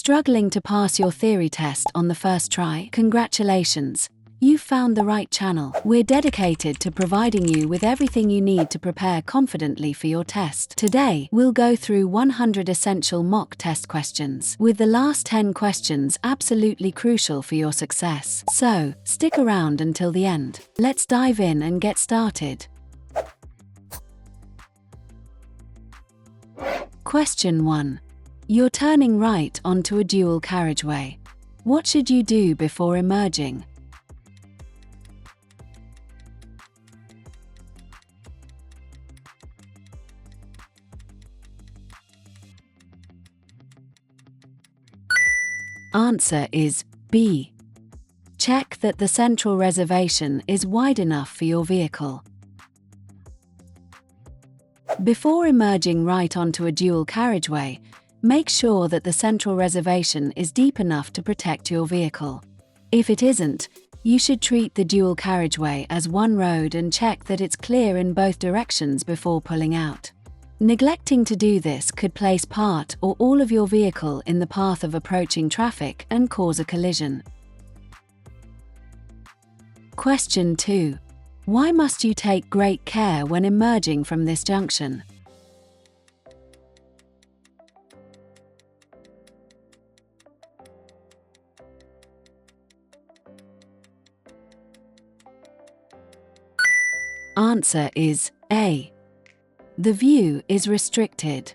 Struggling to pass your theory test on the first try? Congratulations! You've found the right channel. We're dedicated to providing you with everything you need to prepare confidently for your test. Today, we'll go through 100 essential mock test questions, with the last 10 questions absolutely crucial for your success. So, stick around until the end. Let's dive in and get started. Question 1. You're turning right onto a dual carriageway. What should you do before emerging? Answer is B. Check that the central reservation is wide enough for your vehicle. Before emerging right onto a dual carriageway, make sure that the central reservation is deep enough to protect your vehicle. If it isn't, you should treat the dual carriageway as one road and check that it's clear in both directions before pulling out. Neglecting to do this could place part or all of your vehicle in the path of approaching traffic and cause a collision. Question 2. Why must you take great care when emerging from this junction? Answer is A. The view is restricted.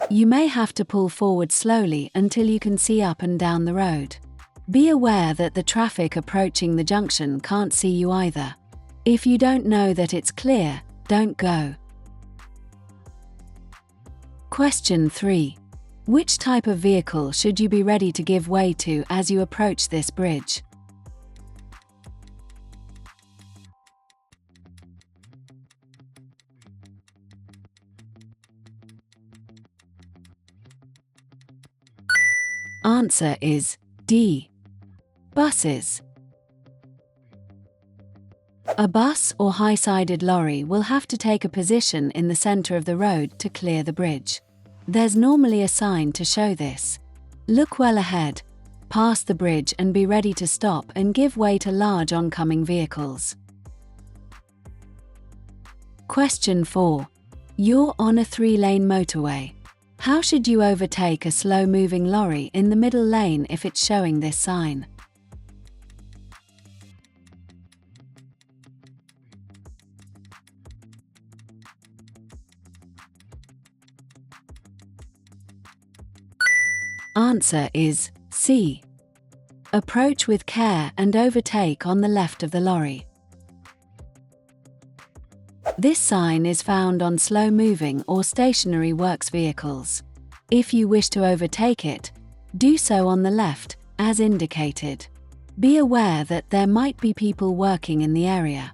You may have to pull forward slowly until you can see up and down the road. Be aware that the traffic approaching the junction can't see you either. If you don't know that it's clear, don't go. Question 3. Which type of vehicle should you be ready to give way to as you approach this bridge? Answer is D. Buses. A bus or high-sided lorry will have to take a position in the center of the road to clear the bridge. There's normally a sign to show this. Look well ahead, pass the bridge and be ready to stop and give way to large oncoming vehicles. Question 4. You're on a 3-lane motorway. How should you overtake a slow-moving lorry in the middle lane if it's showing this sign? Answer is C. Approach with care and overtake on the left of the lorry. This sign is found on slow-moving or stationary works vehicles. If you wish to overtake it, do so on the left, as indicated. Be aware that there might be people working in the area.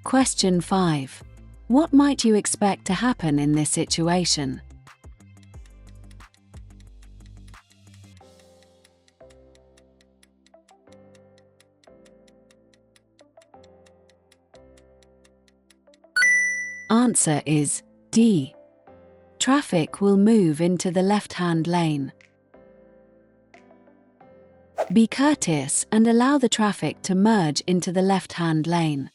Question 5. What might you expect to happen in this situation? Answer is D. Traffic will move into the left-hand lane. Be courteous and allow the traffic to merge into the left-hand lane.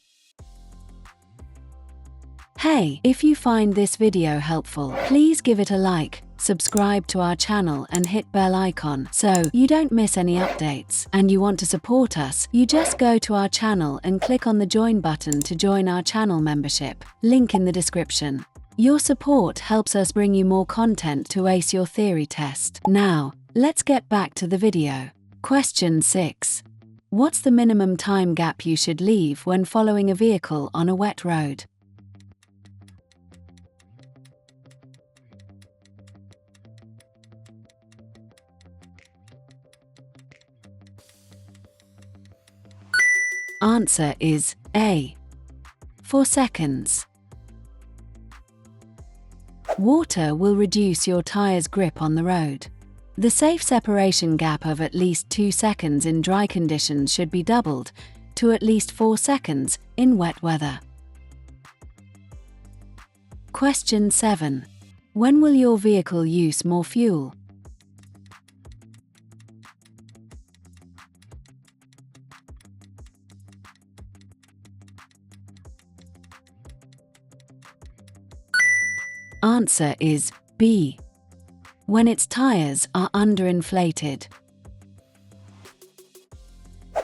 Hey, if you find this video helpful, please give it a like, subscribe to our channel and hit bell icon so you don't miss any updates. And you want to support us, you just go to our channel and click on the join button to join our channel membership. Link in the description. Your support helps us bring you more content to ace your theory test. Now, let's get back to the video. Question 6. What's the minimum time gap you should leave when following a vehicle on a wet road? Answer is A. 4 seconds. Water will reduce your tire's grip on the road. The safe separation gap of at least 2 seconds in dry conditions should be doubled to at least 4 seconds in wet weather. Question 7. When will your vehicle use more fuel? Answer is B. When its tires are underinflated.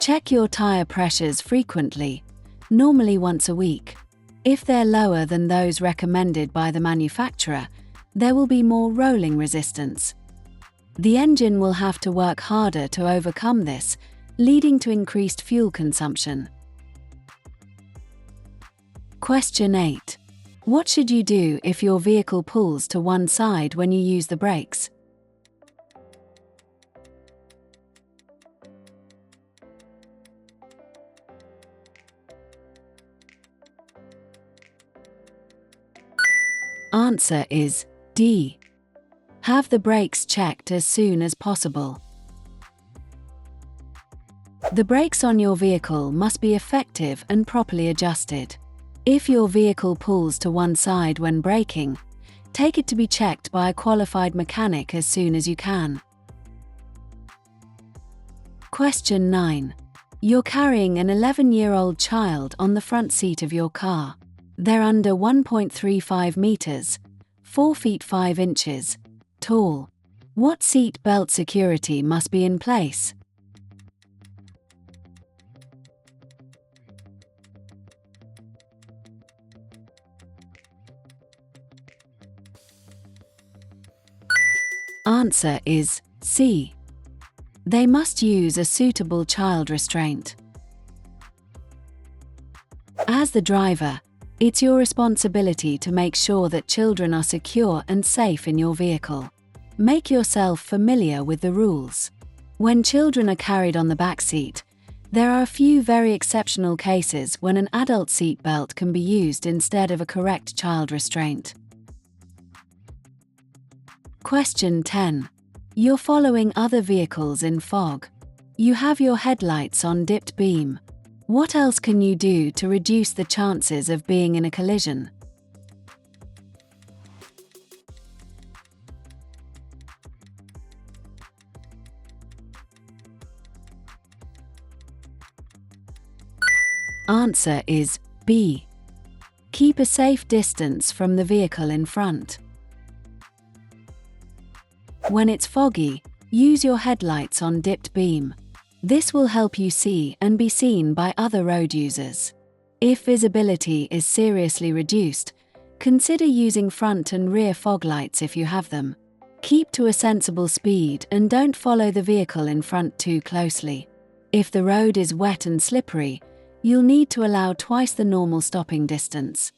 Check your tire pressures frequently, normally once a week. If they're lower than those recommended by the manufacturer, there will be more rolling resistance. The engine will have to work harder to overcome this, leading to increased fuel consumption. Question 8. What should you do if your vehicle pulls to one side when you use the brakes? Answer is D. Have the brakes checked as soon as possible. The brakes on your vehicle must be effective and properly adjusted. If your vehicle pulls to one side when braking, take it to be checked by a qualified mechanic as soon as you can. Question 9. You're carrying an 11-year-old child on the front seat of your car. They're under 1.35 meters, 4 feet 5 inches, tall. What seat belt security must be in place? Answer is C. They must use a suitable child restraint. As the driver, it's your responsibility to make sure that children are secure and safe in your vehicle. Make yourself familiar with the rules. When children are carried on the back seat, there are a few very exceptional cases when an adult seat belt can be used instead of a correct child restraint. Question 10. You're following other vehicles in fog. You have your headlights on dipped beam. What else can you do to reduce the chances of being in a collision? Answer is B. Keep a safe distance from the vehicle in front. When it's foggy, use your headlights on dipped beam. This will help you see and be seen by other road users. If visibility is seriously reduced, consider using front and rear fog lights if you have them. Keep to a sensible speed and don't follow the vehicle in front too closely. If the road is wet and slippery, you'll need to allow twice the normal stopping distance.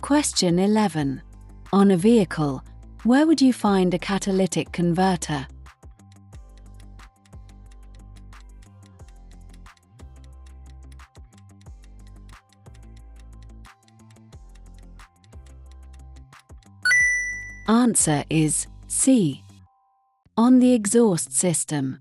Question 11. On a vehicle, where would you find a catalytic converter? Answer is C. On the exhaust system.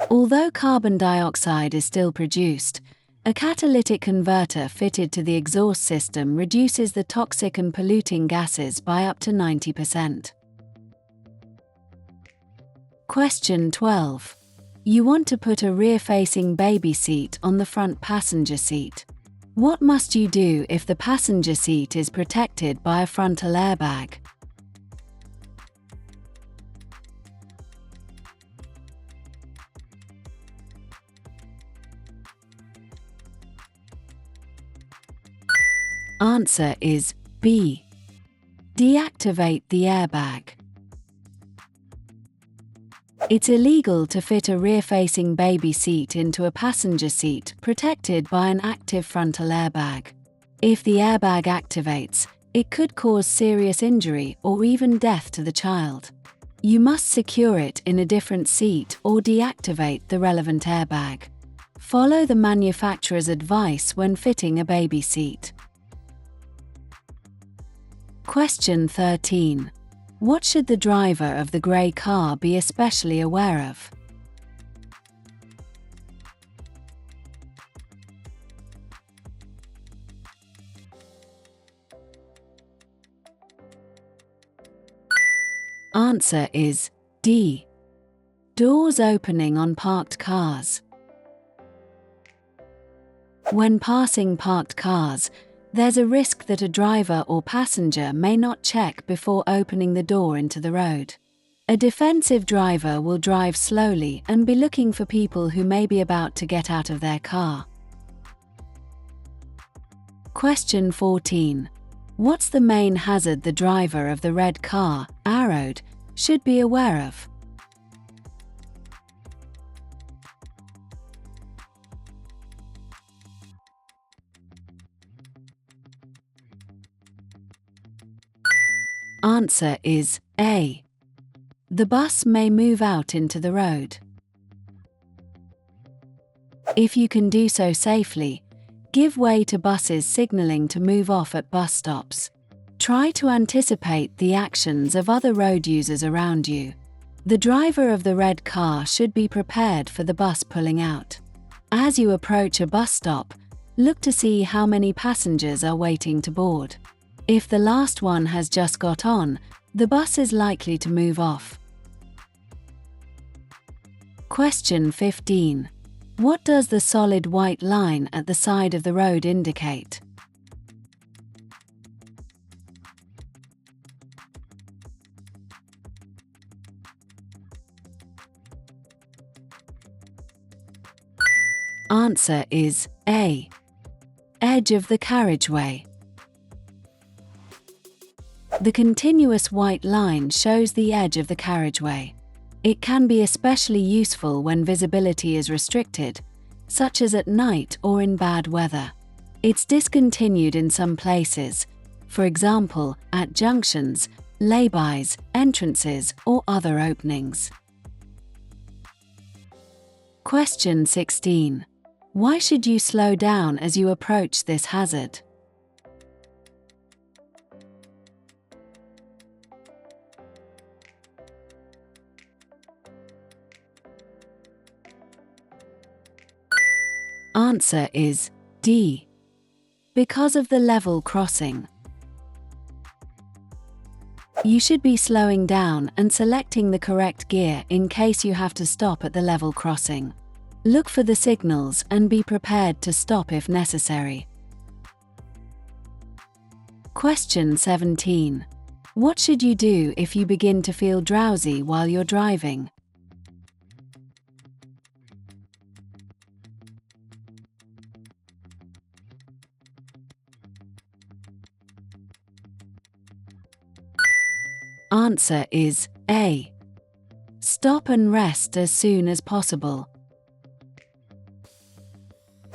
Although carbon dioxide is still produced, a catalytic converter fitted to the exhaust system reduces the toxic and polluting gases by up to 90%. Question 12. You want to put a rear-facing baby seat on the front passenger seat. What must you do if the passenger seat is protected by a frontal airbag? Answer is B. Deactivate the airbag. It's illegal to fit a rear-facing baby seat into a passenger seat protected by an active frontal airbag. If the airbag activates, it could cause serious injury or even death to the child. You must secure it in a different seat or deactivate the relevant airbag. Follow the manufacturer's advice when fitting a baby seat. Question 13. What should the driver of the grey car be especially aware of? Answer is D. Doors opening on parked cars. When passing parked cars, there's a risk that a driver or passenger may not check before opening the door into the road. A defensive driver will drive slowly and be looking for people who may be about to get out of their car. Question 14. What's the main hazard the driver of the red car, arrowed, should be aware of? Answer is A. The bus may move out into the road. If you can do so safely, give way to buses signaling to move off at bus stops. Try to anticipate the actions of other road users around you. The driver of the red car should be prepared for the bus pulling out. As you approach a bus stop, look to see how many passengers are waiting to board. If the last one has just got on, the bus is likely to move off. Question 15. What does the solid white line at the side of the road indicate? Answer is A. Edge of the carriageway. The continuous white line shows the edge of the carriageway. It can be especially useful when visibility is restricted, such as at night or in bad weather. It's discontinued in some places, for example, at junctions, laybys, entrances, or other openings. Question 16. Why should you slow down as you approach this hazard? Answer is D. Because of the level crossing. You should be slowing down and selecting the correct gear in case you have to stop at the level crossing. Look for the signals and be prepared to stop if necessary. Question 17. What should you do if you begin to feel drowsy while you're driving? Answer is A. Stop and rest as soon as possible.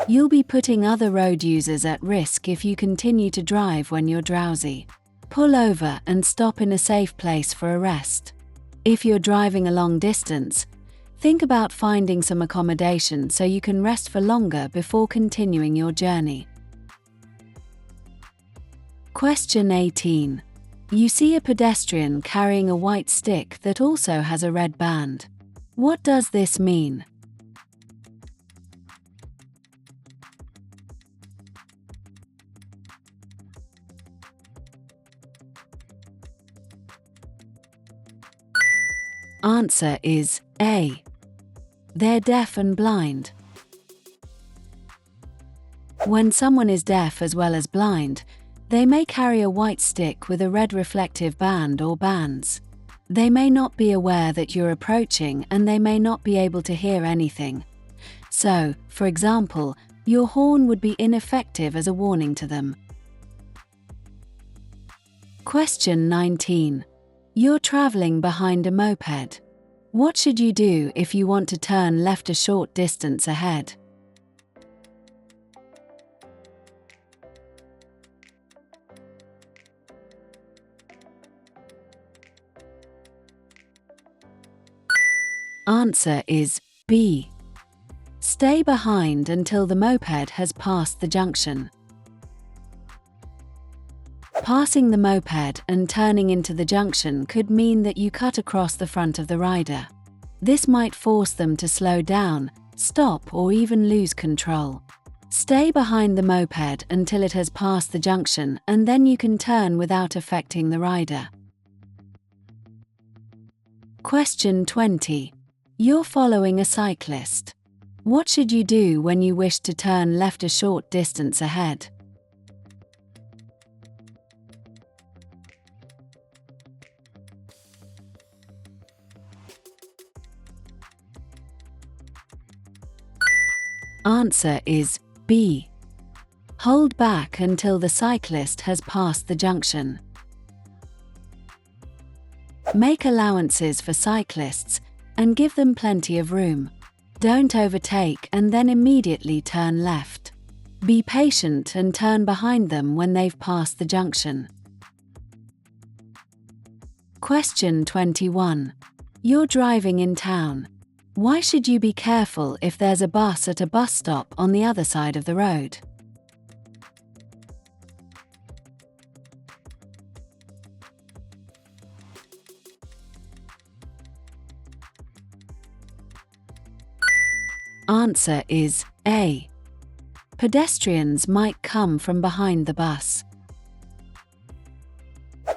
You'll be putting other road users at risk if you continue to drive when you're drowsy. Pull over and stop in a safe place for a rest. If you're driving a long distance, think about finding some accommodation so you can rest for longer before continuing your journey. Question 18. You see a pedestrian carrying a white stick that also has a red band. What does this mean? Answer is A. They're deaf and blind. When someone is deaf as well as blind, they may carry a white stick with a red reflective band or bands. They may not be aware that you're approaching and they may not be able to hear anything. So, for example, your horn would be ineffective as a warning to them. Question 19. You're traveling behind a moped. What should you do if you want to turn left a short distance ahead? Answer is B. Stay behind until the moped has passed the junction. Passing the moped and turning into the junction could mean that you cut across the front of the rider. This might force them to slow down, stop, or even lose control. Stay behind the moped until it has passed the junction and then you can turn without affecting the rider. Question 20. You're following a cyclist. What should you do when you wish to turn left a short distance ahead? Answer is B. Hold back until the cyclist has passed the junction. Make allowances for cyclists and give them plenty of room. Don't overtake and then immediately turn left. Be patient and turn behind them when they've passed the junction. Question 21. You're driving in town. Why should you be careful if there's a bus at a bus stop on the other side of the road? Answer is A. Pedestrians might come from behind the bus.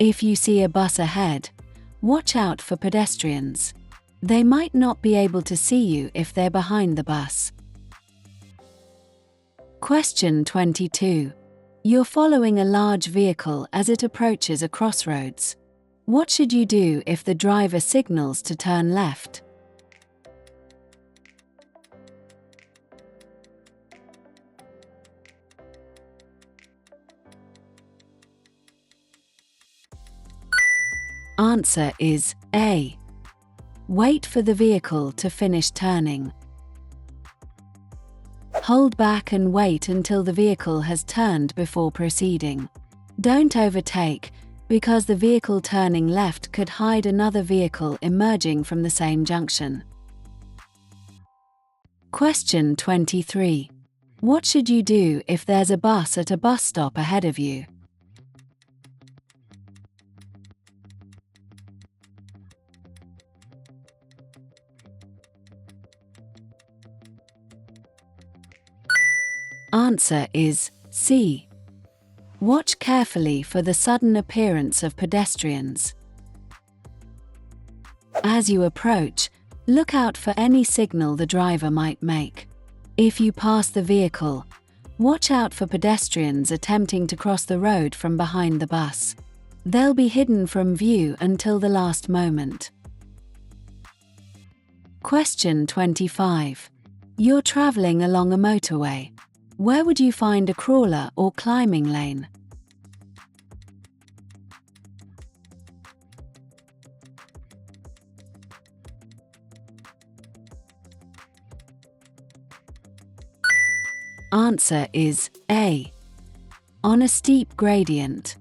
If you see a bus ahead, watch out for pedestrians. They might not be able to see you if they're behind the bus. Question 22. You're following a large vehicle as it approaches a crossroads. What should you do if the driver signals to turn left? Answer is A. Wait for the vehicle to finish turning. Hold back and wait until the vehicle has turned before proceeding. Don't overtake, because the vehicle turning left could hide another vehicle emerging from the same junction. Question 23. What should you do if there's a bus at a bus stop ahead of you? Answer is C. Watch carefully for the sudden appearance of pedestrians. As you approach, look out for any signal the driver might make. If you pass the vehicle, watch out for pedestrians attempting to cross the road from behind the bus. They'll be hidden from view until the last moment. Question 25. You're traveling along a motorway. Where would you find a crawler or climbing lane? Answer is A. On a steep gradient.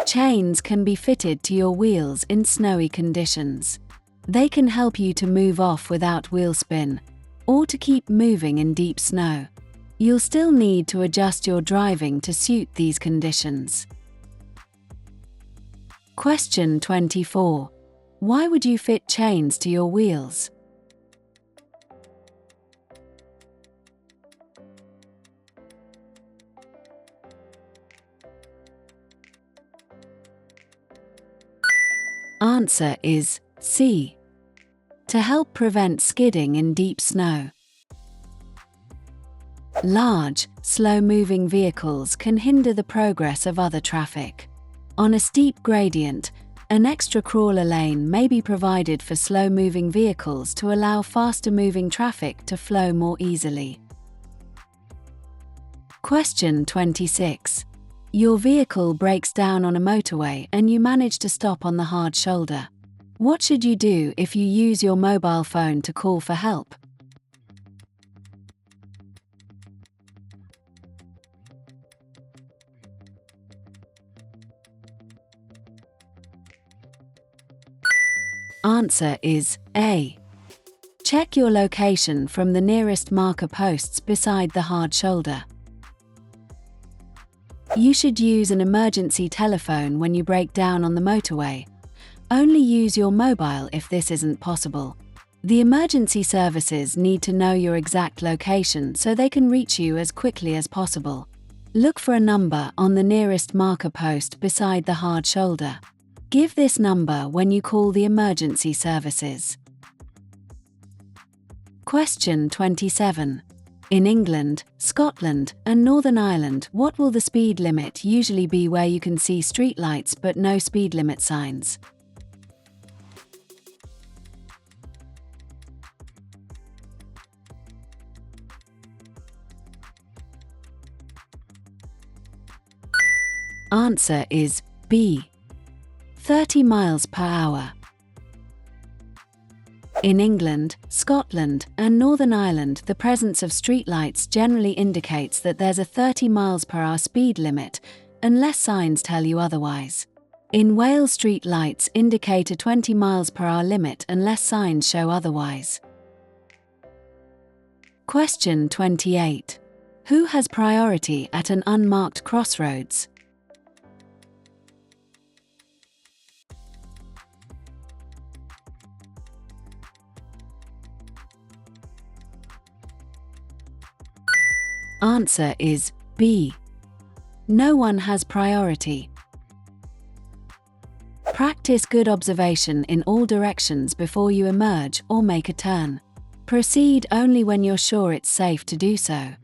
Chains can be fitted to your wheels in snowy conditions. They can help you to move off without wheel spin, or to keep moving in deep snow. You'll still need to adjust your driving to suit these conditions. Question 24. Why would you fit chains to your wheels? Answer is C. To help prevent skidding in deep snow. Large, slow-moving vehicles can hinder the progress of other traffic. On a steep gradient, an extra crawler lane may be provided for slow-moving vehicles to allow faster-moving traffic to flow more easily. Question 26. Your vehicle breaks down on a motorway and you manage to stop on the hard shoulder. What should you do if you use your mobile phone to call for help? Answer is A. Check your location from the nearest marker posts beside the hard shoulder. You should use an emergency telephone when you break down on the motorway. Only use your mobile if this isn't possible. The emergency services need to know your exact location so they can reach you as quickly as possible. Look for a number on the nearest marker post beside the hard shoulder. Give this number when you call the emergency services. Question 27. In England, Scotland, and Northern Ireland, what will the speed limit usually be where you can see streetlights but no speed limit signs? Answer is B. 30 miles per hour. In England, Scotland, and Northern Ireland, the presence of streetlights generally indicates that there's a 30 miles per hour speed limit, unless signs tell you otherwise. In Wales, street lights indicate a 20 miles per hour limit unless signs show otherwise. Question 28. Who has priority at an unmarked crossroads? Answer is B. No one has priority. Practice good observation in all directions before you emerge or make a turn. Proceed only when you're sure it's safe to do so.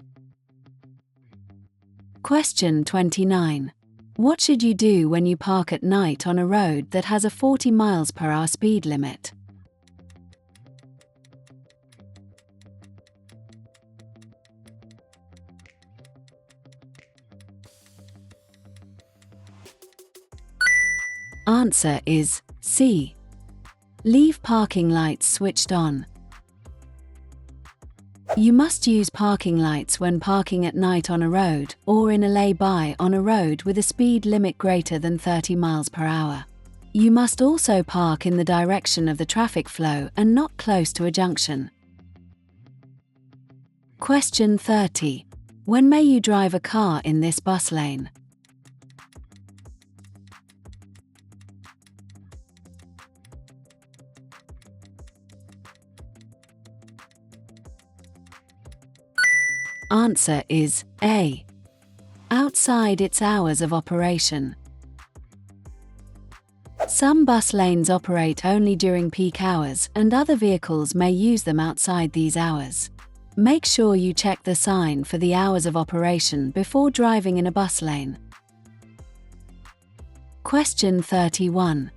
Question 29. What should you do when you park at night on a road that has a 40 miles per hour speed limit? Answer is C. Leave parking lights switched on. You must use parking lights when parking at night on a road or in a lay-by on a road with a speed limit greater than 30 miles per hour. You must also park in the direction of the traffic flow and not close to a junction. Question 30. When may you drive a car in this bus lane? Answer is A. Outside its hours of operation. Some bus lanes operate only during peak hours, and other vehicles may use them outside these hours. Make sure you check the sign for the hours of operation before driving in a bus lane. Question 31.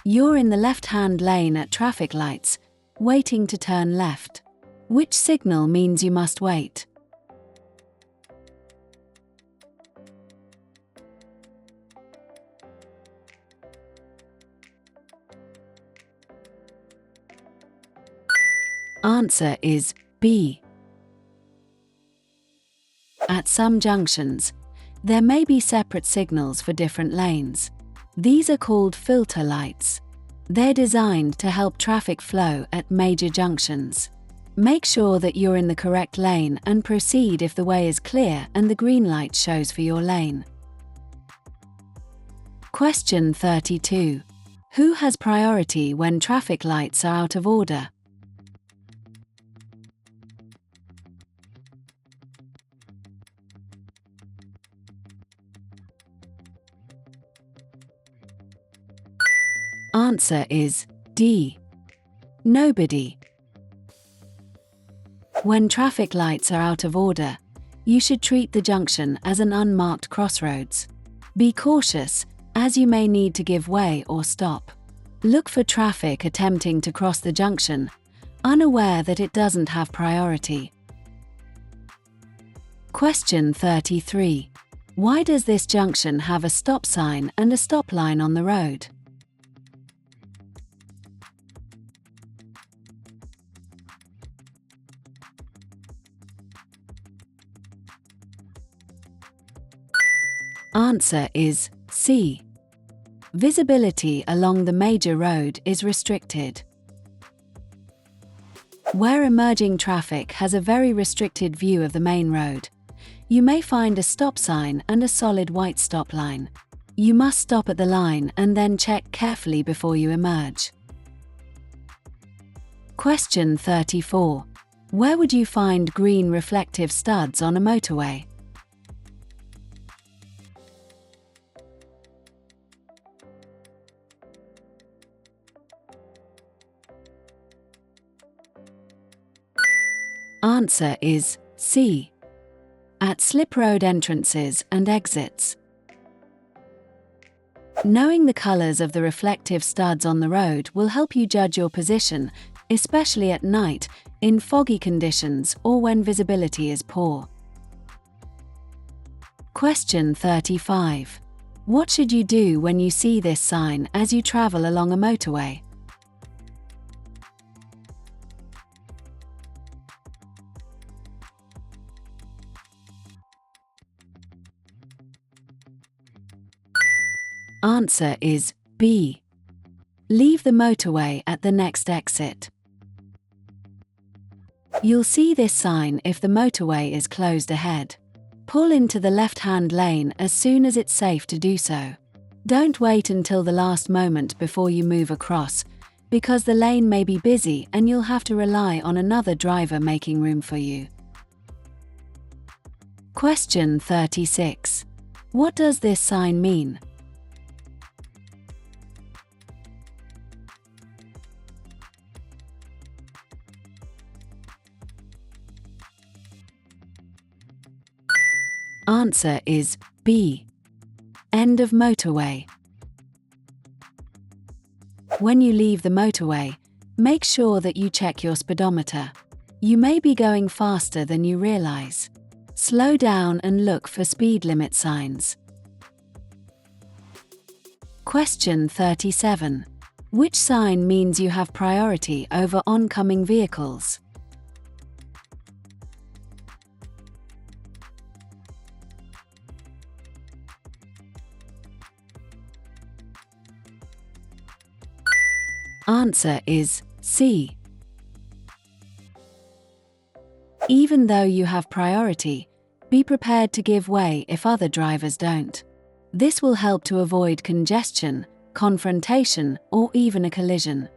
You're in the left-hand lane at traffic lights, waiting to turn left. Which signal means you must wait? Answer is B. At some junctions, there may be separate signals for different lanes. These are called filter lights. They're designed to help traffic flow at major junctions. Make sure that you're in the correct lane and proceed if the way is clear and the green light shows for your lane. Question 32. Who has priority when traffic lights are out of order? Answer is D. Nobody. When traffic lights are out of order, you should treat the junction as an unmarked crossroads. Be cautious, as you may need to give way or stop. Look for traffic attempting to cross the junction, unaware that it doesn't have priority. Question 33. Why does this junction have a stop sign and a stop line on the road? Answer is C. Visibility along the major road is restricted. Where emerging traffic has a very restricted view of the main road, you may find a stop sign and a solid white stop line. You must stop at the line and then check carefully before you emerge. Question 34. Where would you find green reflective studs on a motorway? Answer is C. At slip road entrances and exits. Knowing the colors of the reflective studs on the road will help you judge your position, especially at night, in foggy conditions or when visibility is poor. Question 35. What should you do when you see this sign as you travel along a motorway? Answer is B. Leave the motorway at the next exit. You'll see this sign if the motorway is closed ahead. Pull into the left-hand lane as soon as it's safe to do so. Don't wait until the last moment before you move across, because the lane may be busy and you'll have to rely on another driver making room for you. Question 36. What does this sign mean? Answer is B. End of motorway. When you leave the motorway, make sure that you check your speedometer. You may be going faster than you realize. Slow down and look for speed limit signs. Question 37. Which sign means you have priority over oncoming vehicles? Answer is C. Even though you have priority, be prepared to give way if other drivers don't. This will help to avoid congestion, confrontation, or even a collision.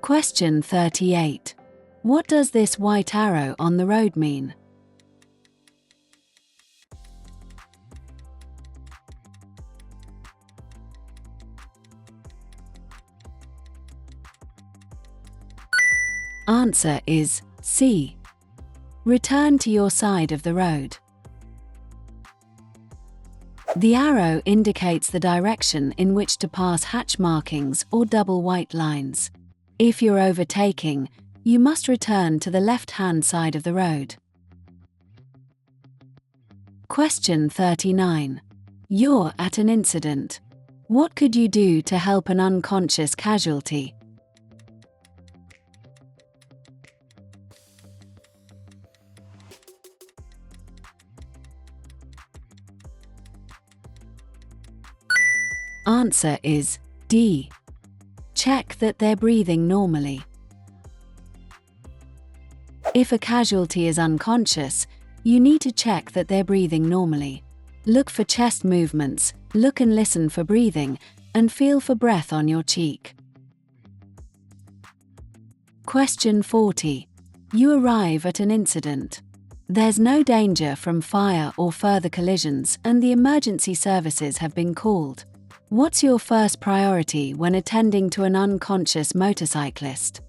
Question 38. What does this white arrow on the road mean? Answer is C. Return to your side of the road. The arrow indicates the direction in which to pass hatch markings or double white lines. If you're overtaking, you must return to the left-hand side of the road. Question 39. You're at an incident. What could you do to help an unconscious casualty? Answer is D. Check that they're breathing normally. If a casualty is unconscious, you need to check that they're breathing normally. Look for chest movements, look and listen for breathing, and feel for breath on your cheek. Question 40. You arrive at an incident. There's no danger from fire or further collisions, and the emergency services have been called. What's your first priority when attending to an unconscious motorcyclist?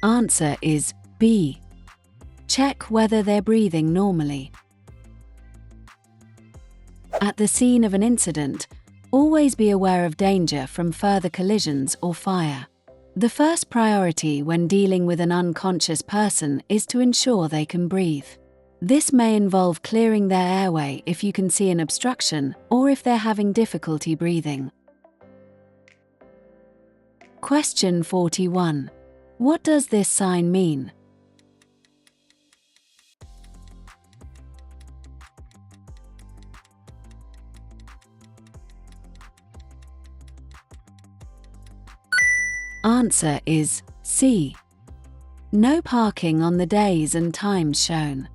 Answer is B. Check whether they're breathing normally. At the scene of an incident, always be aware of danger from further collisions or fire. The first priority when dealing with an unconscious person is to ensure they can breathe. This may involve clearing their airway if you can see an obstruction or if they're having difficulty breathing. Question 41. What does this sign mean? Answer is C. No parking on the days and times shown.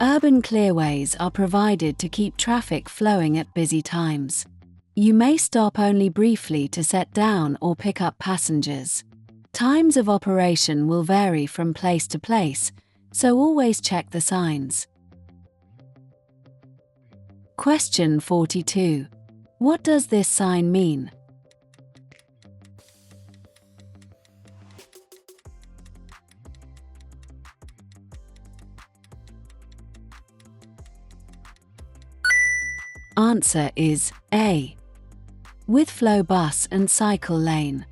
Urban clearways are provided to keep traffic flowing at busy times. You may stop only briefly to set down or pick up passengers. Times of operation will vary from place to place, so always check the signs. Question 42. What does this sign mean? Answer is A. With flow bus and cycle lane.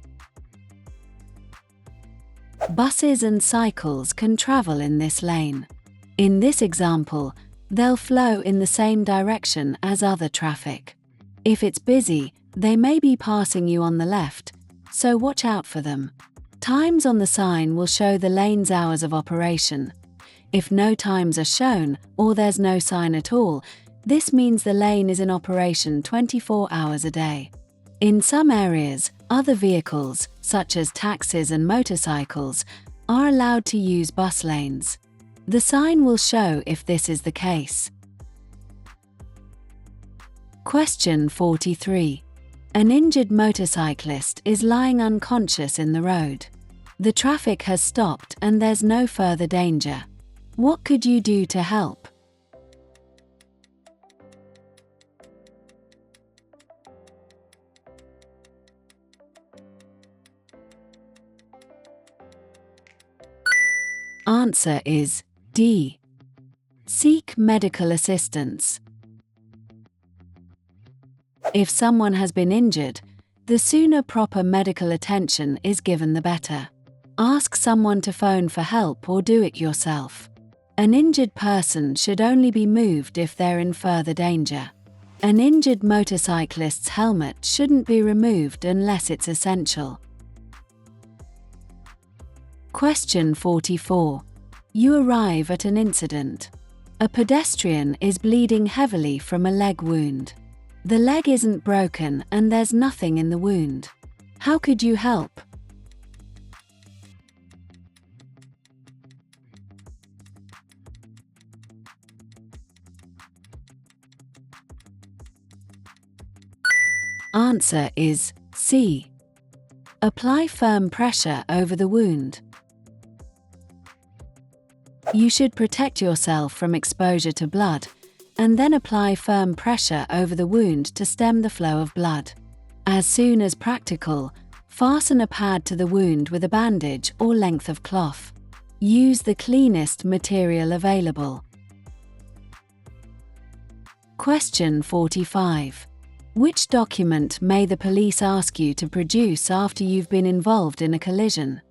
Buses and cycles can travel in this lane. In this example, they'll flow in the same direction as other traffic. If it's busy, they may be passing you on the left, so watch out for them. Times on the sign will show the lane's hours of operation. If no times are shown, or there's no sign at all, this means the lane is in operation 24 hours a day. In some areas, other vehicles, such as taxis and motorcycles, are allowed to use bus lanes. The sign will show if this is the case. Question 43. An injured motorcyclist is lying unconscious in the road. The traffic has stopped and there's no further danger. What could you do to help? Answer is D. Seek medical assistance. If someone has been injured, the sooner proper medical attention is given the better. Ask someone to phone for help or do it yourself. An injured person should only be moved if they're in further danger. An injured motorcyclist's helmet shouldn't be removed unless it's essential. Question 44. You arrive at an incident. A pedestrian is bleeding heavily from a leg wound. The leg isn't broken and there's nothing in the wound. How could you help? Answer is C. Apply firm pressure over the wound. You should protect yourself from exposure to blood, and then apply firm pressure over the wound to stem the flow of blood. As soon as practical, fasten a pad to the wound with a bandage or length of cloth. Use the cleanest material available. Question 45. Which document may the police ask you to produce after you've been involved in a collision?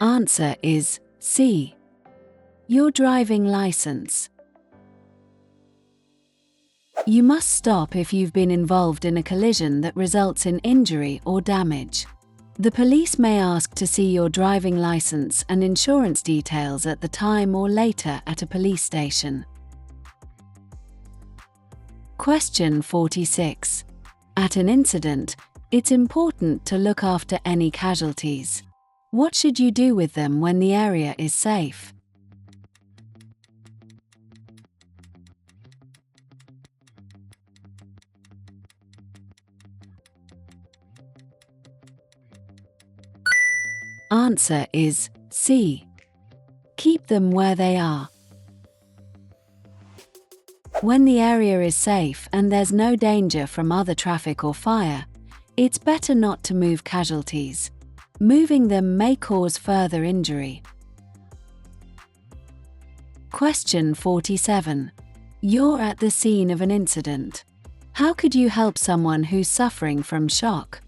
Answer is C. Your driving license. You must stop if you've been involved in a collision that results in injury or damage. The police may ask to see your driving license and insurance details at the time or later at a police station. Question 46. At an incident, it's important to look after any casualties. What should you do with them when the area is safe? Answer is C. Keep them where they are. When the area is safe and there's no danger from other traffic or fire, it's better not to move casualties. Moving them may cause further injury. Question 47. You're at the scene of an incident. How could you help someone who's suffering from shock?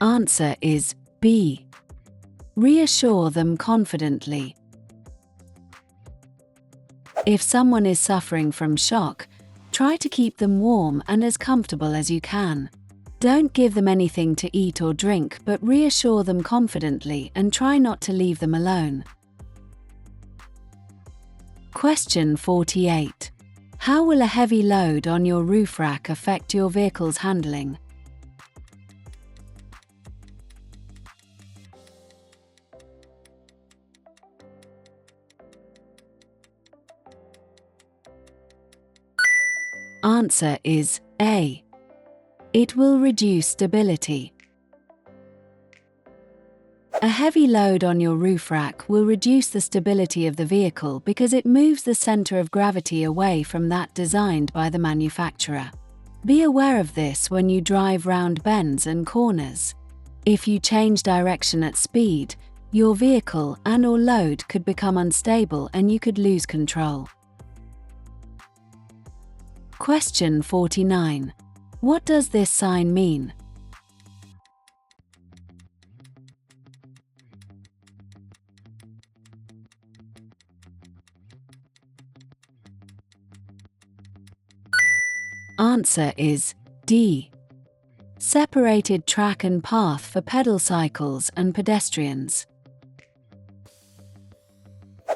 Answer is B. Reassure them confidently. If someone is suffering from shock, try to keep them warm and as comfortable as you can. Don't give them anything to eat or drink, but reassure them confidently and try not to leave them alone. Question 48. How will a heavy load on your roof rack affect your vehicle's handling? Answer is A. It will reduce stability. A heavy load on your roof rack will reduce the stability of the vehicle because it moves the center of gravity away from that designed by the manufacturer. Be aware of this when you drive round bends and corners. If you change direction at speed, your vehicle and/or load could become unstable and you could lose control. Question 49. What does this sign mean? Answer is D. Separated track and path for pedal cycles and pedestrians.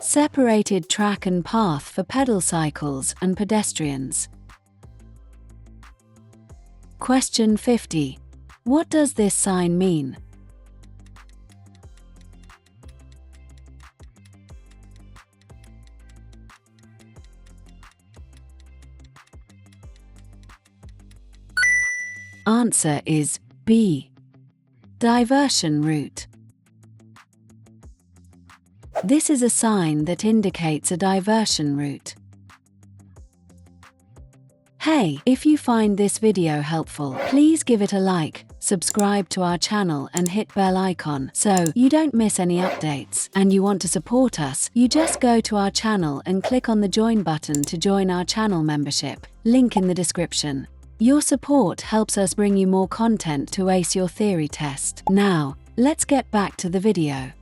Separated track and path for pedal cycles and pedestrians. Question 50. What does this sign mean? Answer is B. Diversion route. This is a sign that indicates a diversion route. Hey, if you find this video helpful, please give it a like, subscribe to our channel and hit bell icon so you don't miss any updates. And you want to support us, you just go to our channel and click on the join button to join our channel membership, link in the description. Your support helps us bring you more content to ace your theory test. Now, let's get back to the video.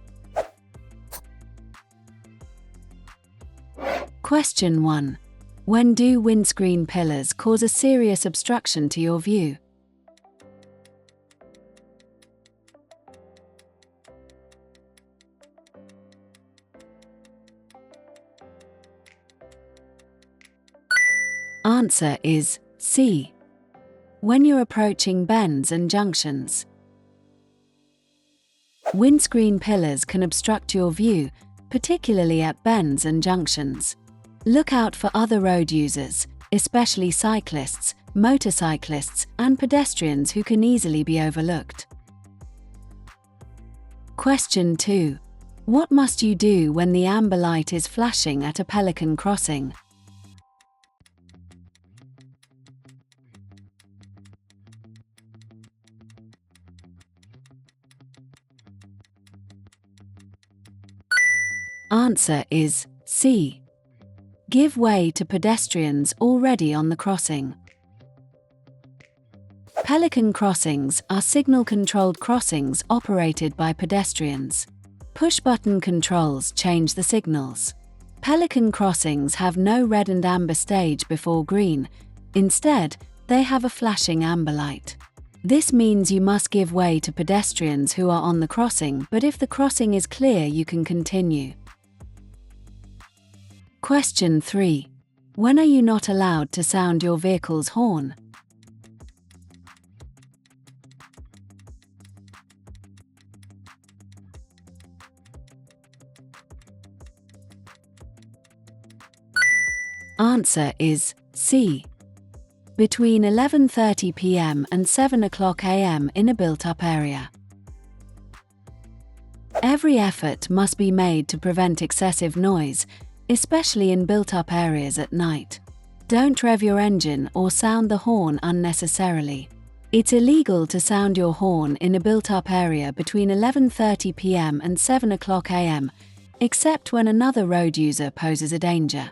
Question 1. When do windscreen pillars cause a serious obstruction to your view? Answer is C. When you're approaching bends and junctions. Windscreen pillars can obstruct your view, particularly at bends and junctions. Look out for other road users, especially cyclists, motorcyclists, and pedestrians who can easily be overlooked. Question 2. What must you do when the amber light is flashing at a pelican crossing? Answer is C. Give way to pedestrians already on the crossing. Pelican crossings are signal-controlled crossings operated by pedestrians. Push-button controls change the signals. Pelican crossings have no red and amber stage before green. Instead, they have a flashing amber light. This means you must give way to pedestrians who are on the crossing, but if the crossing is clear, you can continue. Question 3. When are you not allowed to sound your vehicle's horn? Answer is C. Between 11:30 p.m. and 7 o'clock a.m. in a built-up area. Every effort must be made to prevent excessive noise, especially in built-up areas at night. Don't rev your engine or sound the horn unnecessarily. It's illegal to sound your horn in a built-up area between 11:30 p.m. and 7 o'clock a.m., except when another road user poses a danger.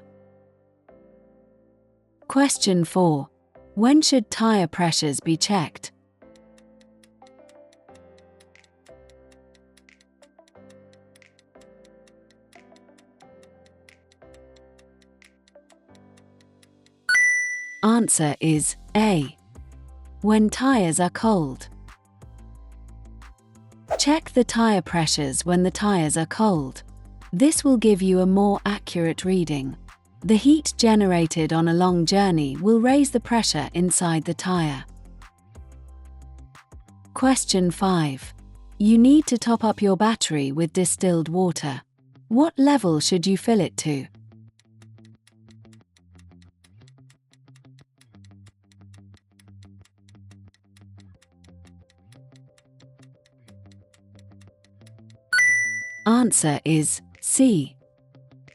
Question 4. When should tire pressures be checked? Answer is A. When tires are cold. Check the tire pressures when the tires are cold. This will give you a more accurate reading. The heat generated on a long journey will raise the pressure inside the tire. Question 5. You need to top up your battery with distilled water. What level should you fill it to? Answer is C.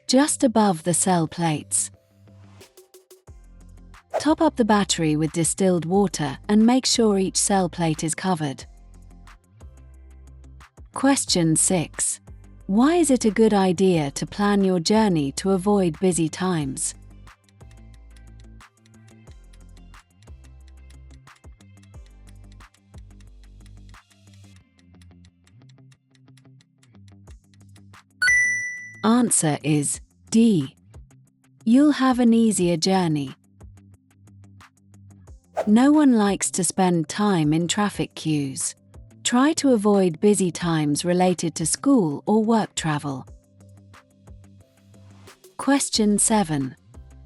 Just above the cell plates. Top up the battery with distilled water and make sure each cell plate is covered. Question 6. Why is it a good idea to plan your journey to avoid busy times? Answer is D. You'll have an easier journey. No one likes to spend time in traffic queues. Try to avoid busy times related to school or work travel. Question 7.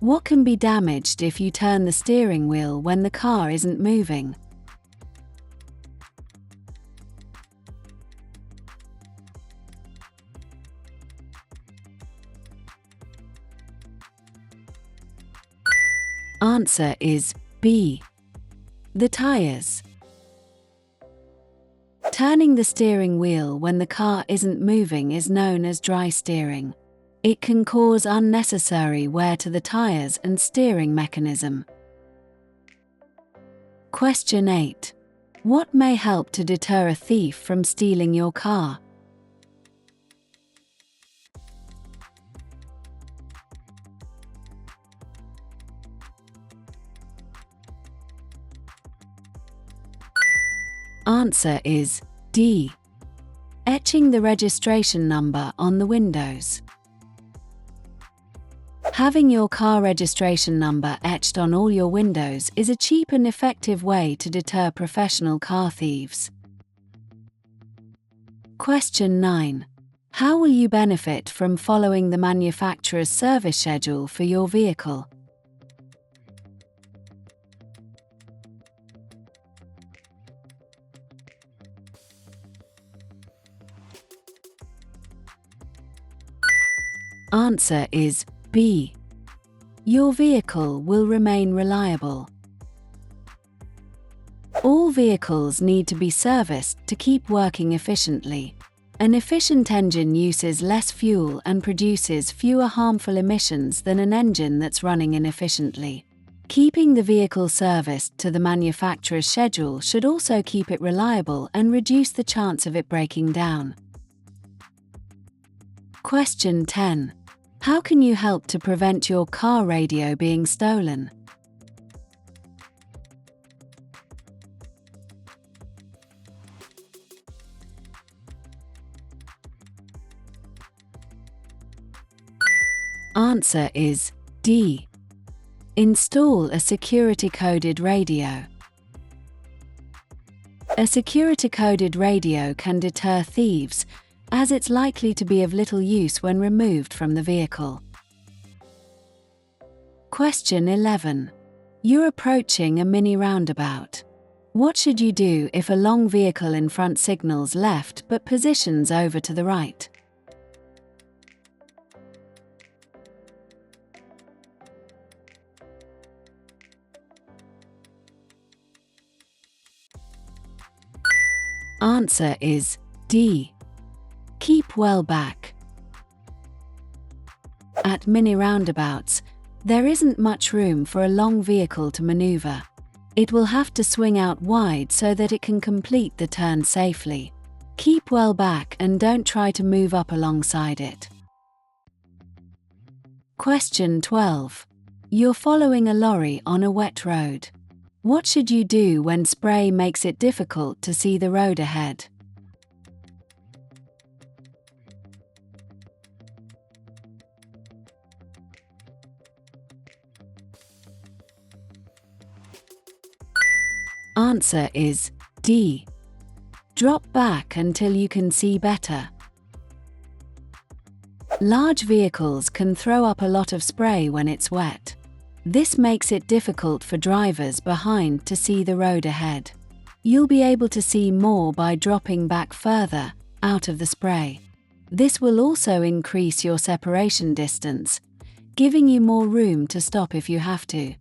What can be damaged if you turn the steering wheel when the car isn't moving? Answer is B. The tires. Turning the steering wheel when the car isn't moving is known as dry steering. It can cause unnecessary wear to the tires and steering mechanism. Question 8. What may help to deter a thief from stealing your car? Answer is D. Etching the registration number on the windows. Having your car registration number etched on all your windows is a cheap and effective way to deter professional car thieves. Question 9. How will you benefit from following the manufacturer's service schedule for your vehicle? Answer is B. Your vehicle will remain reliable. All vehicles need to be serviced to keep working efficiently. An efficient engine uses less fuel and produces fewer harmful emissions than an engine that's running inefficiently. Keeping the vehicle serviced to the manufacturer's schedule should also keep it reliable and reduce the chance of it breaking down. Question 10. How can you help to prevent your car radio being stolen? Answer is D. Install a security-coded radio. A security-coded radio can deter thieves, as it's likely to be of little use when removed from the vehicle. Question 11. You're approaching a mini roundabout. What should you do if a long vehicle in front signals left but positions over to the right? Answer is D. Keep well back. At mini roundabouts, there isn't much room for a long vehicle to maneuver. It will have to swing out wide so that it can complete the turn safely. Keep well back and don't try to move up alongside it. Question 12. You're following a lorry on a wet road. What should you do when spray makes it difficult to see the road ahead? Answer is D. Drop back until you can see better. Large vehicles can throw up a lot of spray when it's wet. This makes it difficult for drivers behind to see the road ahead. You'll be able to see more by dropping back further, out of the spray. This will also increase your separation distance, giving you more room to stop if you have to.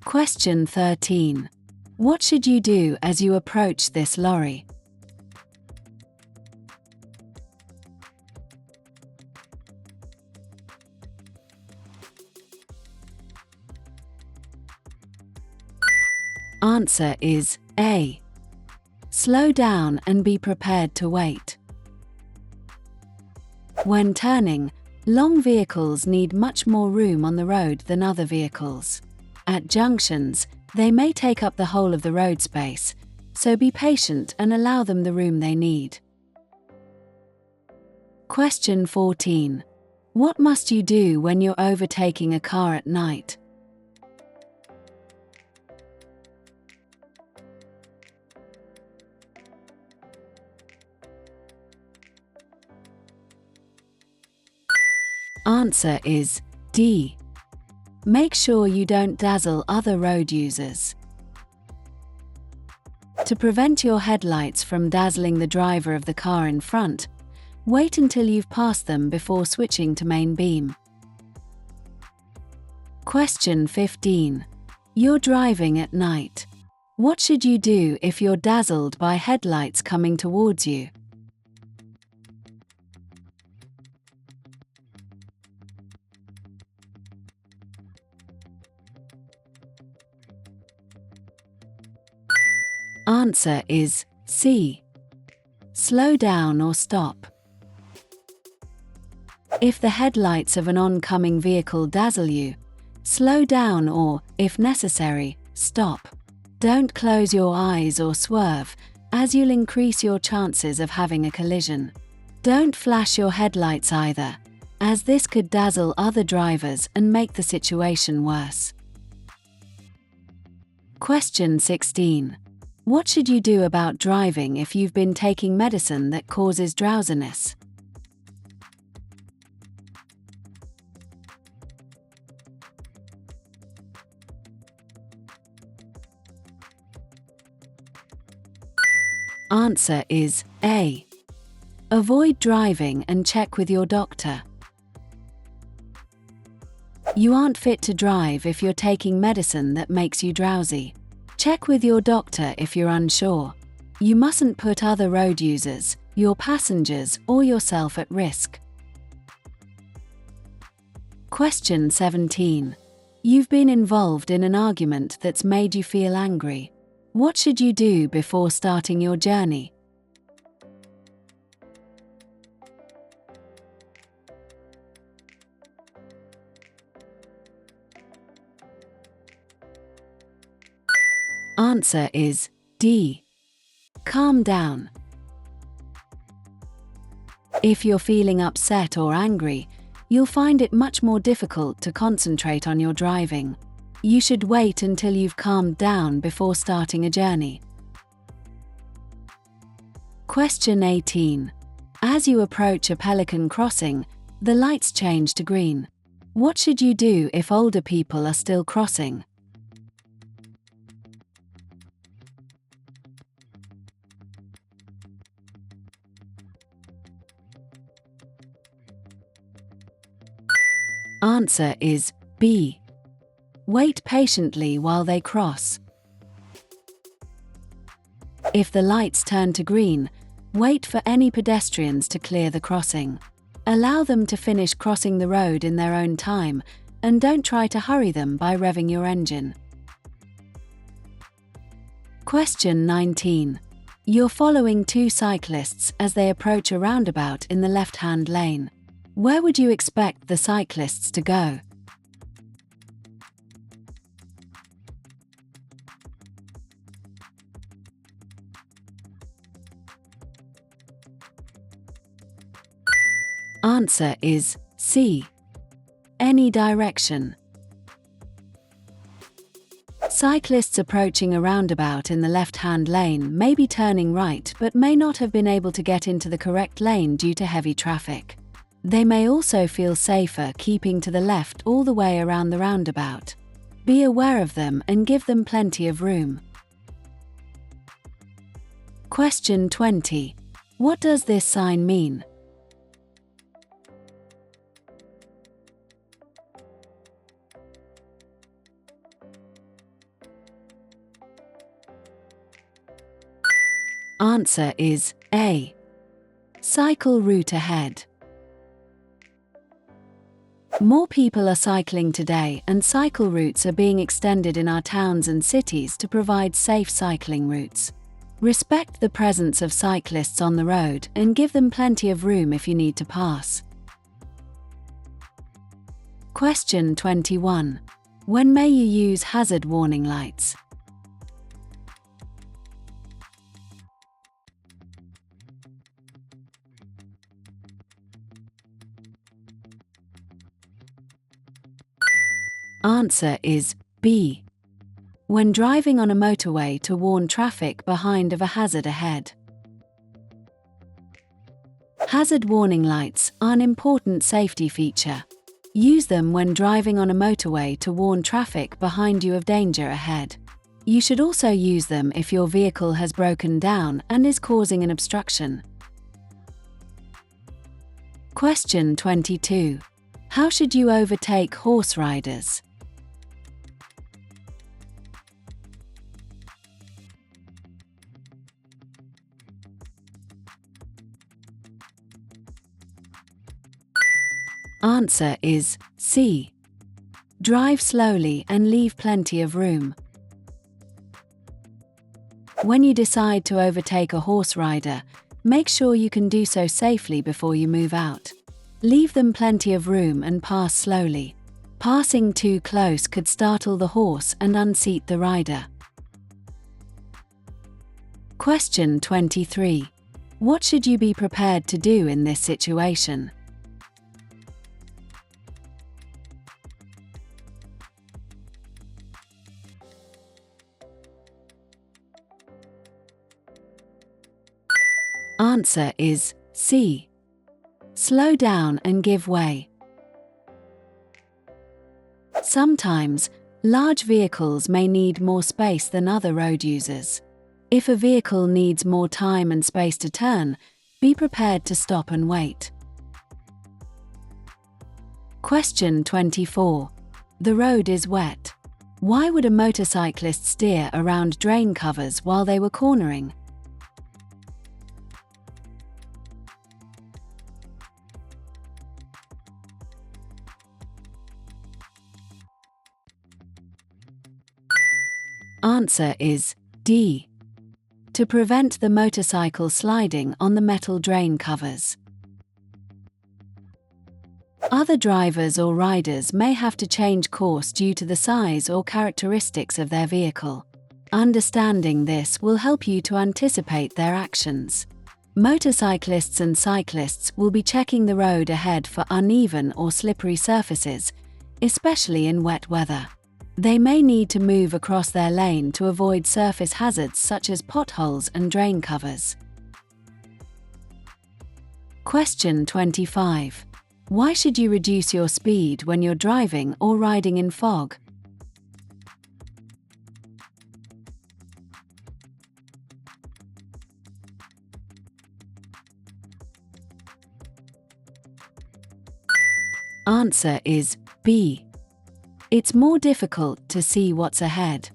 Question 13. What should you do as you approach this lorry? Answer is A. Slow down and be prepared to wait. When turning, long vehicles need much more room on the road than other vehicles. At junctions, they may take up the whole of the road space, so be patient and allow them the room they need. Question 14. What must you do when you're overtaking a car at night? Answer is D. Make sure you don't dazzle other road users. To prevent your headlights from dazzling the driver of the car in front, wait until you've passed them before switching to main beam. Question 15. You're driving at night. What should you do if you're dazzled by headlights coming towards you? Answer is C. Slow down or stop. If the headlights of an oncoming vehicle dazzle you, slow down or, if necessary, stop. Don't close your eyes or swerve, as you'll increase your chances of having a collision. Don't flash your headlights either, as this could dazzle other drivers and make the situation worse. Question 16. What should you do about driving if you've been taking medicine that causes drowsiness? Answer is A. Avoid driving and check with your doctor. You aren't fit to drive if you're taking medicine that makes you drowsy. Check with your doctor if you're unsure. You mustn't put other road users, your passengers, or yourself at risk. Question 17. You've been involved in an argument that's made you feel angry. What should you do before starting your journey? Answer is D. Calm down. If you're feeling upset or angry, you'll find it much more difficult to concentrate on your driving. You should wait until you've calmed down before starting a journey. Question 18. As you approach a pelican crossing, the lights change to green. What should you do if older people are still crossing? Answer is B. Wait patiently while they cross. If the lights turn to green, wait for any pedestrians to clear the crossing. Allow them to finish crossing the road in their own time, and don't try to hurry them by revving your engine. Question 19. You're following two cyclists as they approach a roundabout in the left-hand lane. Where would you expect the cyclists to go? Answer is C. Any direction. Cyclists approaching a roundabout in the left-hand lane may be turning right but may not have been able to get into the correct lane due to heavy traffic. They may also feel safer keeping to the left all the way around the roundabout. Be aware of them and give them plenty of room. Question 20. What does this sign mean? Answer is A. Cycle route ahead. More people are cycling today, and cycle routes are being extended in our towns and cities to provide safe cycling routes. Respect the presence of cyclists on the road and give them plenty of room if you need to pass. Question 21. When may you use hazard warning lights? Answer is B. When driving on a motorway to warn traffic behind of a hazard ahead. Hazard warning lights are an important safety feature. Use them when driving on a motorway to warn traffic behind you of danger ahead. You should also use them if your vehicle has broken down and is causing an obstruction. Question 22. How should you overtake horse riders? Answer is C. Drive slowly and leave plenty of room. When you decide to overtake a horse rider, make sure you can do so safely before you move out. Leave them plenty of room and pass slowly. Passing too close could startle the horse and unseat the rider. Question 23. What should you be prepared to do in this situation? Answer is C. Slow down and give way. Sometimes, large vehicles may need more space than other road users. If a vehicle needs more time and space to turn, be prepared to stop and wait. Question 24. The road is wet. Why would a motorcyclist steer around drain covers while they were cornering? Answer is D. To prevent the motorcycle sliding on the metal drain covers. Other drivers or riders may have to change course due to the size or characteristics of their vehicle. Understanding this will help you to anticipate their actions. Motorcyclists and cyclists will be checking the road ahead for uneven or slippery surfaces, especially in wet weather. They may need to move across their lane to avoid surface hazards such as potholes and drain covers. Question 25. Why should you reduce your speed when you're driving or riding in fog? Answer is B. It's more difficult to see what's ahead.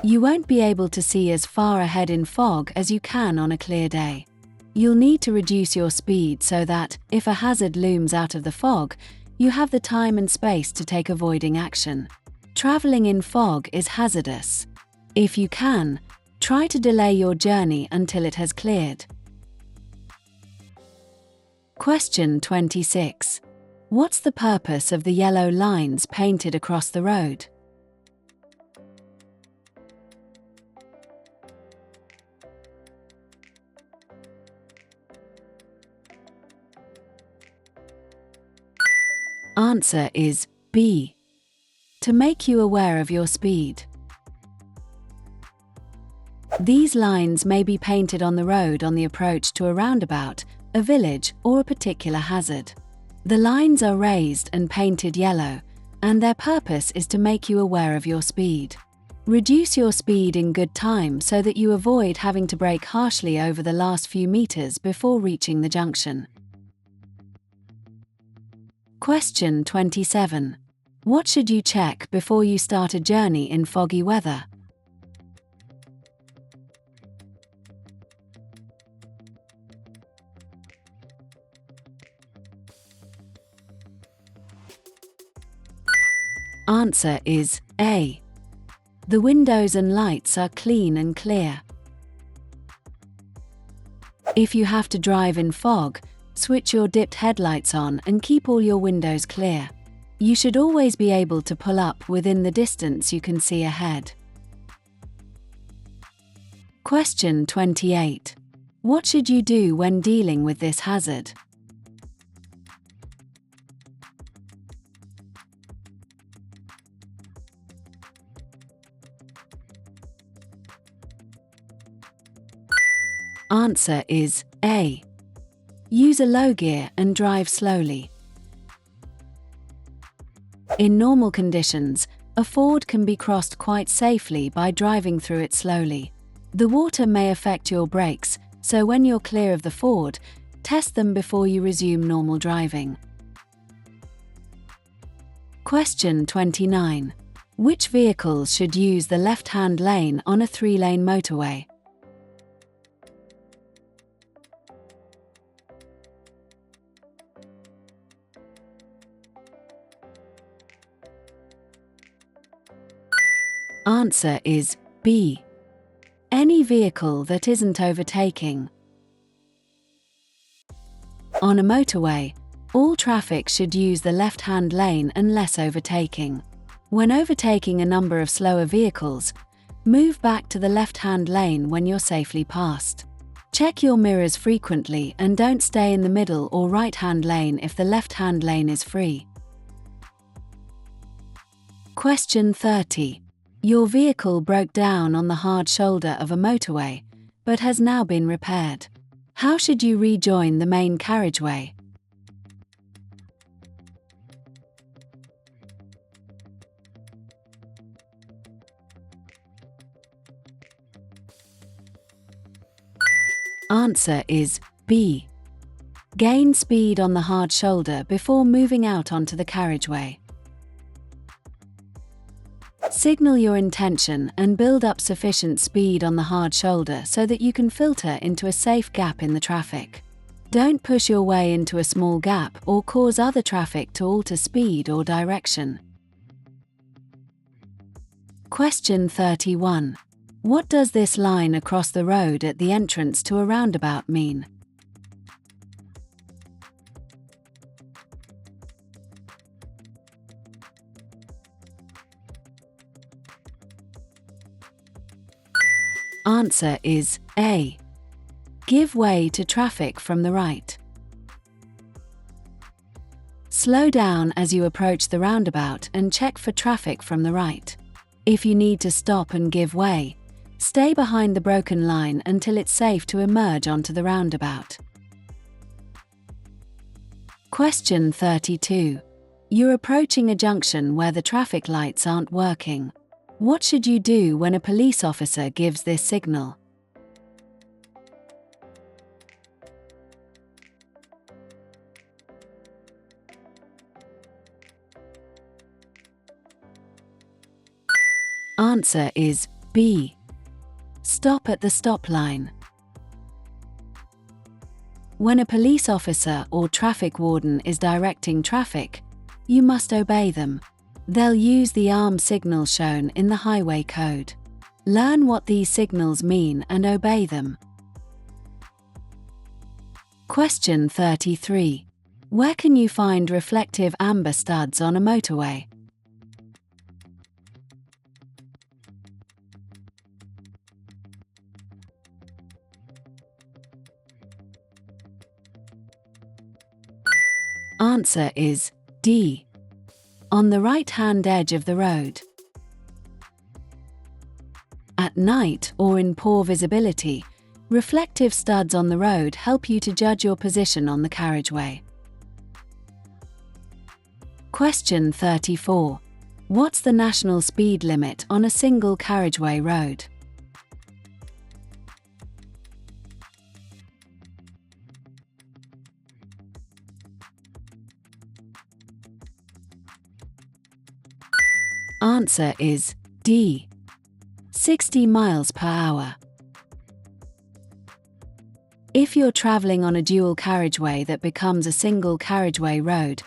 You won't be able to see as far ahead in fog as you can on a clear day. You'll need to reduce your speed so that, if a hazard looms out of the fog, you have the time and space to take avoiding action. Traveling in fog is hazardous. If you can, try to delay your journey until it has cleared. Question 26. What's the purpose of the yellow lines painted across the road? Answer is B. To make you aware of your speed. These lines may be painted on the road on the approach to a roundabout, a village, or a particular hazard. The lines are raised and painted yellow, and their purpose is to make you aware of your speed. Reduce your speed in good time so that you avoid having to brake harshly over the last few meters before reaching the junction. Question 27. What should you check before you start a journey in foggy weather? Answer is A. The windows and lights are clean and clear. If you have to drive in fog, switch your dipped headlights on and keep all your windows clear. You should always be able to pull up within the distance you can see ahead. Question 28. What should you do when dealing with this hazard? Answer is A. Use a low gear and drive slowly. In normal conditions, a ford can be crossed quite safely by driving through it slowly. The water may affect your brakes, so when you're clear of the ford, test them before you resume normal driving. Question 29. Which vehicles should use the left-hand lane on a 3-lane motorway? Answer is B. Any vehicle that isn't overtaking. On a motorway, all traffic should use the left-hand lane unless overtaking. When overtaking a number of slower vehicles, move back to the left-hand lane when you're safely passed. Check your mirrors frequently and don't stay in the middle or right-hand lane if the left-hand lane is free. Question 30. Your vehicle broke down on the hard shoulder of a motorway, but has now been repaired. How should you rejoin the main carriageway? Answer is B. Gain speed on the hard shoulder before moving out onto the carriageway. Signal your intention and build up sufficient speed on the hard shoulder so that you can filter into a safe gap in the traffic. Don't push your way into a small gap or cause other traffic to alter speed or direction. Question 31. What does this line across the road at the entrance to a roundabout mean? Answer is A. Give way to traffic from the right. Slow down as you approach the roundabout and check for traffic from the right. If you need to stop and give way, stay behind the broken line until it's safe to emerge onto the roundabout. Question 32. You're approaching a junction where the traffic lights aren't working. What should you do when a police officer gives this signal? Answer is B. Stop at the stop line. When a police officer or traffic warden is directing traffic, you must obey them. They'll use the arm signal shown in the highway code. Learn what these signals mean and obey them. Question 33. Where can you find reflective amber studs on a motorway? Answer is D. On the right-hand edge of the road. At night or in poor visibility, reflective studs on the road help you to judge your position on the carriageway. Question 34. What's the national speed limit on a single carriageway road? Answer is D. 60 miles per hour. If you're traveling on a dual carriageway that becomes a single carriageway road,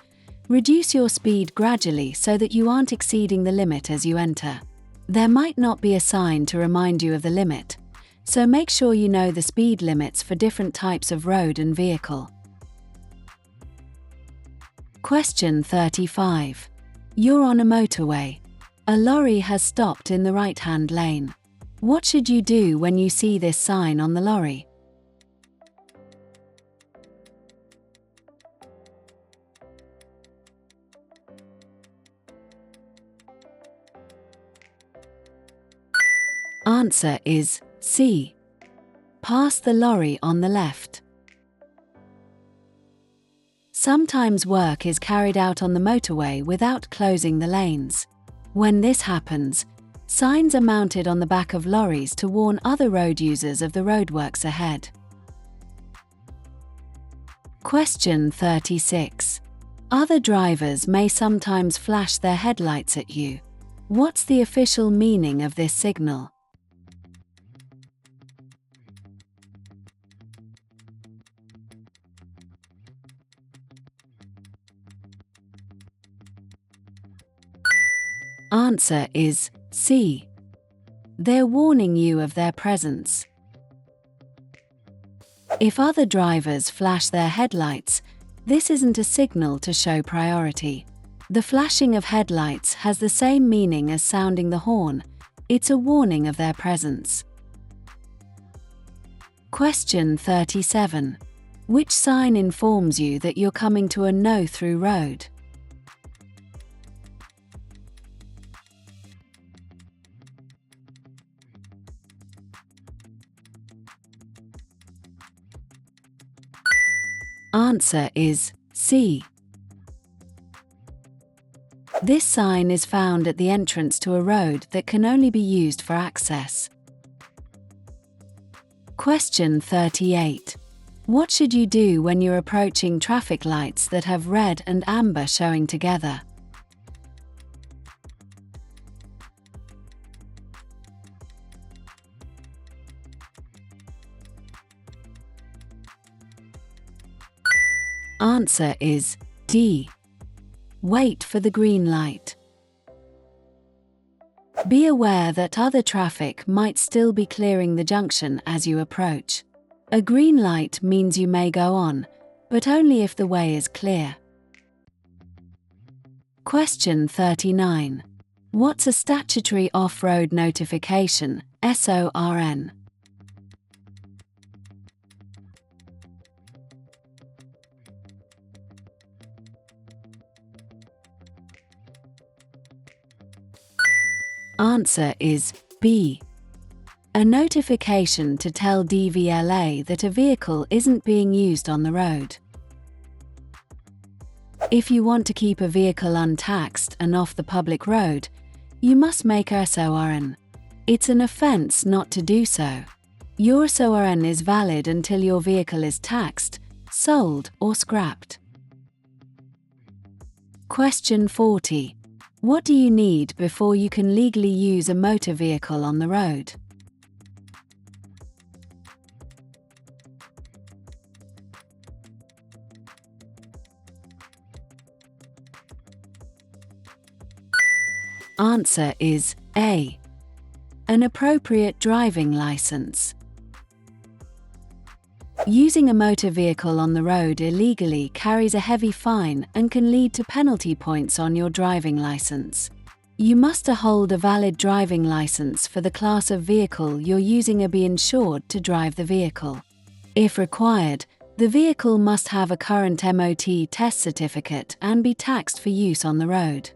Reduce your speed gradually so that you aren't exceeding the limit as you enter. There might not be a sign to remind you of the limit, so make sure you know the speed limits for different types of road and vehicle. Question 35. You're on a motorway. A lorry has stopped in the right-hand lane. What should you do when you see this sign on the lorry? Answer is C. Pass the lorry on the left. Sometimes work is carried out on the motorway without closing the lanes. When this happens, signs are mounted on the back of lorries to warn other road users of the roadworks ahead. Question 36. Other drivers may sometimes flash their headlights at you. What's the official meaning of this signal? Answer is C. They're warning you of their presence. If other drivers flash their headlights, this isn't a signal to show priority. The flashing of headlights has the same meaning as sounding the horn. It's a warning of their presence. Question 37. Which sign informs you that you're coming to a no-through road? Answer is C. This sign is found at the entrance to a road that can only be used for access. Question 38. What should you do when you're approaching traffic lights that have red and amber showing together? Answer is D. Wait for the green light. Be aware that other traffic might still be clearing the junction as you approach. A green light means you may go on, but only if the way is clear. Question 39. What's a statutory off-road notification, SORN? Answer is B. A notification to tell DVLA that a vehicle isn't being used on the road. If you want to keep a vehicle untaxed and off the public road, you must make a SORN. It's an offence not to do so. Your SORN is valid until your vehicle is taxed, sold, or scrapped. Question 40. What do you need before you can legally use a motor vehicle on the road? Answer is A. An appropriate driving license. Using a motor vehicle on the road illegally carries a heavy fine and can lead to penalty points on your driving license. You must hold a valid driving license for the class of vehicle you're using and be insured to drive the vehicle. If required, the vehicle must have a current MOT test certificate and be taxed for use on the road.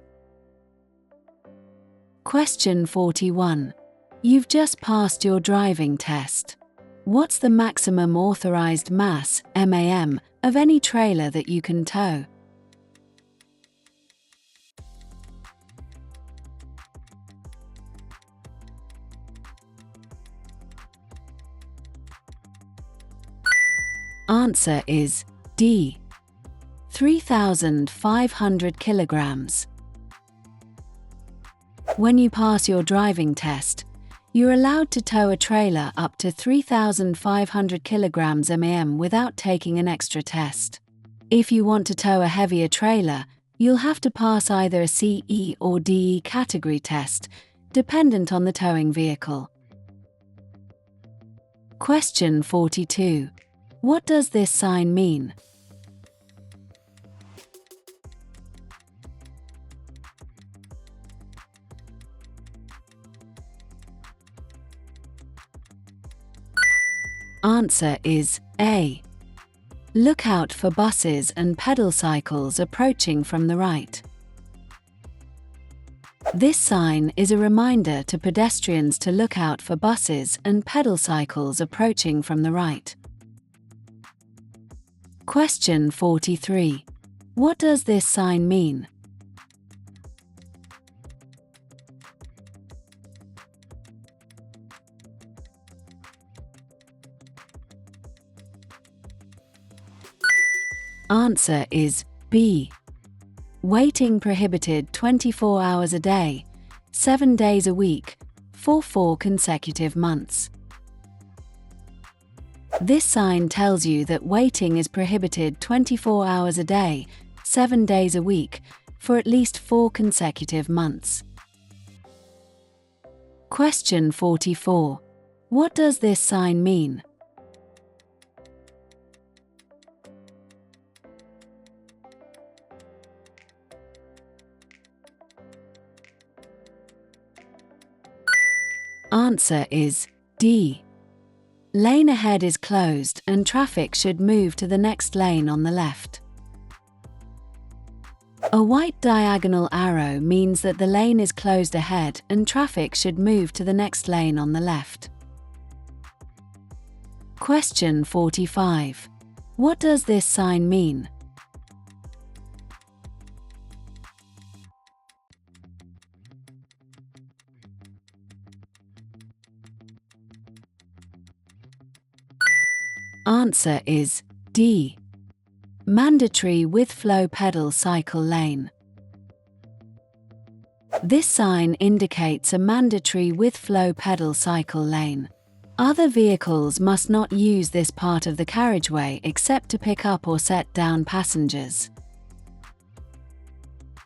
Question 41. You've just passed your driving test. What's the maximum authorized mass, MAM, of any trailer that you can tow? Answer is D. 3,500 kilograms. When you pass your driving test, you're allowed to tow a trailer up to 3,500 kilograms MAM without taking an extra test. If you want to tow a heavier trailer, You'll have to pass either a CE or DE category test, dependent on the towing vehicle. Question 42. What does this sign mean? Answer is A. Look out for buses and pedal cycles approaching from the right. This sign is a reminder to pedestrians to look out for buses and pedal cycles approaching from the right. Question 43. What does this sign mean? Answer is B. Waiting prohibited 24 hours a day, 7 days a week, for 4 consecutive months. This sign tells you that waiting is prohibited 24 hours a day, 7 days a week, for at least 4 consecutive months. Question 44. What does this sign mean? Answer is D. Lane ahead is closed and traffic should move to the next lane on the left. A white diagonal arrow means that the lane is closed ahead and traffic should move to the next lane on the left. Question 45. What does this sign mean? Answer is D. Mandatory with-flow pedal cycle lane. This sign indicates a mandatory with-flow pedal cycle lane. Other vehicles must not use this part of the carriageway except to pick up or set down passengers.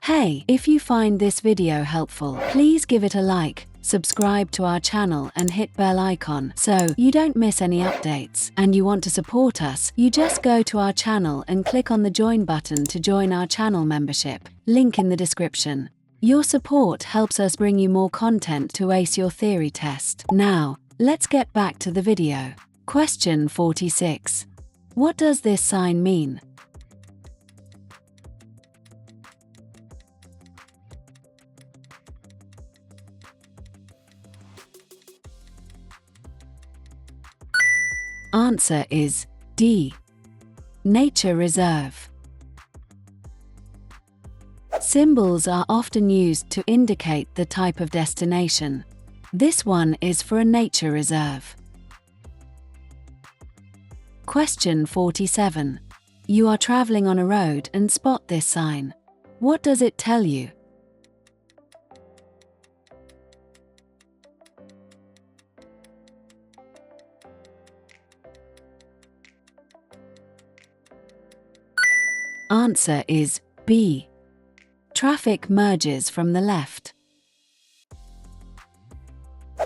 Hey, if you find this video helpful, please give it a like, subscribe to our channel and hit bell icon so you don't miss any updates. And you want to support us, you just go to our channel and click on the join button to join our channel membership, link in the description. Your support helps us bring you more content to ace your theory test. Now, let's get back to the video. Question 46. What does this sign mean? Answer is D. Nature reserve. Symbols are often used to indicate the type of destination. This one is for a nature reserve. Question 47. You are traveling on a road and spot this sign. What does it tell you? Answer is B. Traffic merges from the left.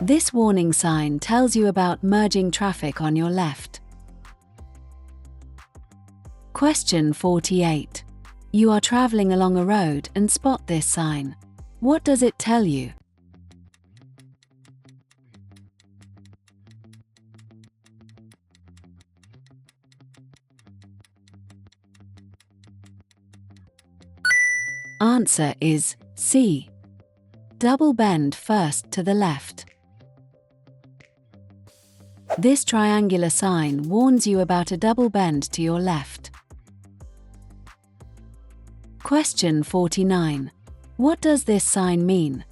This warning sign tells you about merging traffic on your left. Question 48. You are traveling along a road and spot this sign. What does it tell you? Answer is C. Double bend first to the left. This triangular sign warns you about a double bend to your left. Question 49. What does this sign mean?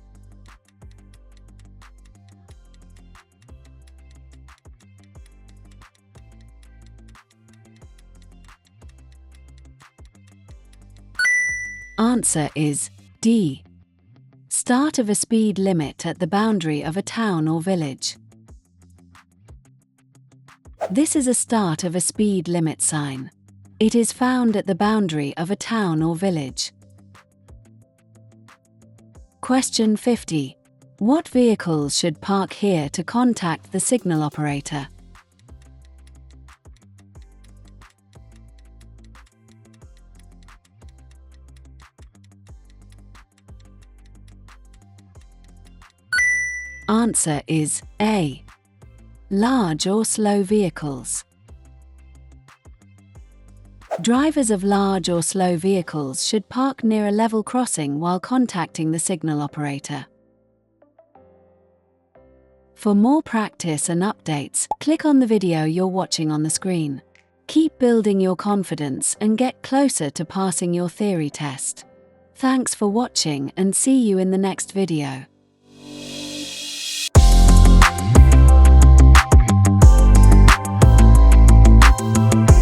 Answer is D. Start of a speed limit at the boundary of a town or village. This is a start of a speed limit sign. It is found at the boundary of a town or village. Question 50. What vehicles should park here to contact the signal operator? Answer is A. Large or slow vehicles. Drivers of large or slow vehicles should park near a level crossing while contacting the signal operator. For more practice and updates, click on the video you're watching on the screen. Keep building your confidence and get closer to passing your theory test. Thanks for watching and see you in the next video.